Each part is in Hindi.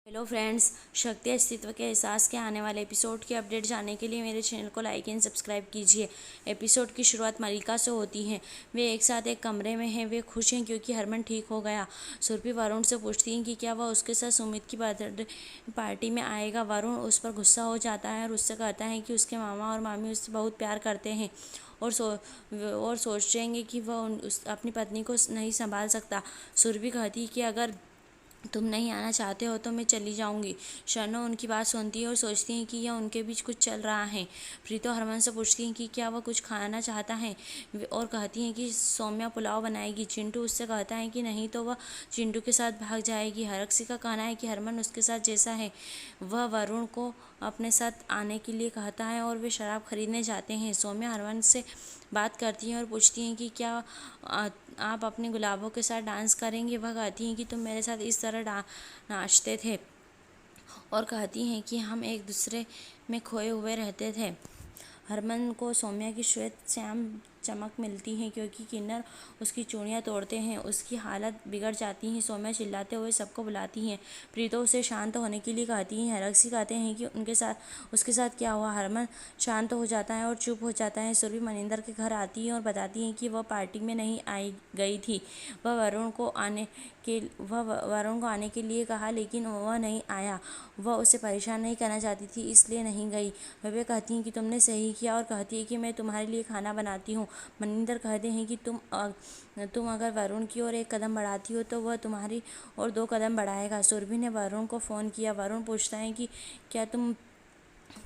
हेलो फ्रेंड्स, शक्ति अस्तित्व के एहसास के आने वाले एपिसोड की अपडेट जानने के लिए मेरे चैनल को लाइक एंड सब्सक्राइब कीजिए। एपिसोड की शुरुआत मलिका से होती है। वे एक साथ एक कमरे में हैं। वे खुश हैं क्योंकि हरमन ठीक हो गया। सुरभि वरुण से पूछती हैं कि क्या वह उसके साथ सुमित की बर्थडे पार्टी में आएगा। वरुण उस पर गुस्सा हो जाता है और उससे कहता है कि उसके मामा और मामी उससे बहुत प्यार करते हैं और सोचेंगे कि वह अपनी पत्नी को नहीं संभाल सकता। सुरभि कहती है कि अगर तुम नहीं आना चाहते हो तो मैं चली जाऊंगी। शर्नो उनकी बात सुनती है और सोचती है कि यह उनके बीच कुछ चल रहा है। प्रीतो हरमन से पूछती है कि क्या वह कुछ खाना चाहता है और कहती है कि सौम्या पुलाव बनाएगी। चिंटू उससे कहता है कि नहीं तो वह चिंटू के साथ भाग जाएगी। हरक्षी का कहना है कि हरमन उसके साथ जैसा है। वह वरुण को अपने साथ आने के लिए कहता है और वे शराब खरीदने जाते हैं। सौम्या हरमन से बात करती हैं और पूछती हैं कि क्या आप अपने गुलाबों के साथ डांस करेंगे। वह कहती हैं कि तुम मेरे साथ इस तरह नाचते थे और कहती हैं कि हम एक दूसरे में खोए हुए रहते थे। हरमन को सौम्या की श्वेत श्याम चमक मिलती है क्योंकि किन्नर उसकी चूड़ियाँ तोड़ते हैं। उसकी हालत बिगड़ जाती है। सौम्या चिल्लाते हुए सबको बुलाती हैं। प्रीतो उसे शांत होने के लिए कहती हैं। हरक्षी कहते हैं कि उसके साथ क्या हुआ। हरमन शांत हो जाता है और चुप हो जाता है। सुरभि मनिंदर के घर आती है और बताती है कि वह पार्टी में नहीं गई थी। वह वरुण को आने के लिए कहा लेकिन वह नहीं आया। वह उसे परेशान नहीं करना चाहती थी इसलिए नहीं गई। वे कहती हैं कि तुमने सही किया और कहती है कि मैं तुम्हारे लिए खाना बनाती हूँ। मनिंदर कहते हैं कि तुम अगर वरुण की ओर एक कदम बढ़ाती हो तो वह तुम्हारी ओर 2 कदम बढ़ाएगा। सुरभि ने वरुण को फ़ोन किया। वरुण पूछता है कि क्या तुम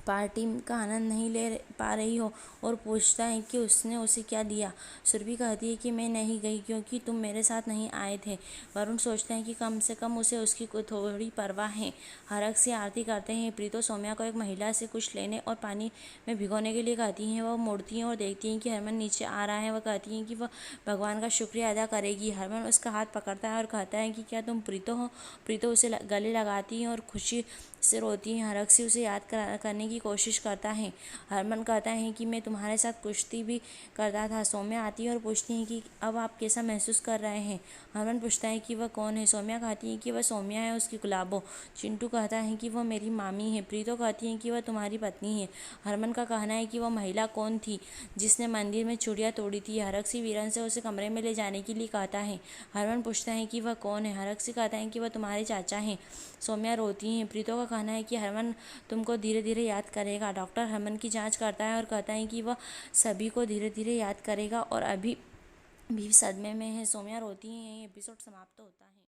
पार्टी का आनंद नहीं ले पा रही हो और पूछता है कि उसने उसे क्या दिया। सुरभि कहती है कि मैं नहीं गई क्योंकि तुम मेरे साथ नहीं आए थे। वरुण सोचते हैं कि कम से कम उसे उसकी थोड़ी परवाह है। हरक से आरती करते हैं। प्रीतो सौम्या को एक महिला से कुछ लेने और पानी में भिगोने के लिए कहती हैं। वह मुड़ती हैं और देखती हैं कि हरमन नीचे आ रहा है। वह कहती हैं कि वह भगवान का शुक्रिया अदा करेगी। हरमन उसका हाथ पकड़ता है और कहता है कि क्या तुम प्रीतो हो। प्रीतो उसे गले लगाती हैं और खुशी से रोती हैं। हरक्षी उसे याद करने की कोशिश करता है। हरमन कहता है कि मैं तुम्हारे साथ कुश्ती भी करता था। सौम्या आती है और पूछती है कि अब आप कैसा महसूस कर रहे हैं। हरमन पूछता है कि वह कौन है। सौम्या कहती है कि वह सौम्या है, उसकी गुलाबो। चिंटू कहता है कि वह मेरी मामी है। प्रीतो कहती है कि वह तुम्हारी पत्नी है। हरमन का कहना है कि वह महिला कौन थी जिसने मंदिर में चूड़ियाँ तोड़ी थी। हरक्षी वीरन से उसे कमरे में ले जाने के लिए कहता है। हरमन पूछता है कि वह कौन है। हरक्षी कहता है कि वह तुम्हारे चाचा हैं। सौम्या रोती हैं। प्रीतो का कहना है कि हरमन तुमको धीरे धीरे याद करेगा। डॉक्टर हरमन की जांच करता है और कहता है कि वह सभी को धीरे धीरे याद करेगा और अभी भी सदमे में है। सौम्या रोती है। यही एपिसोड समाप्त होता है।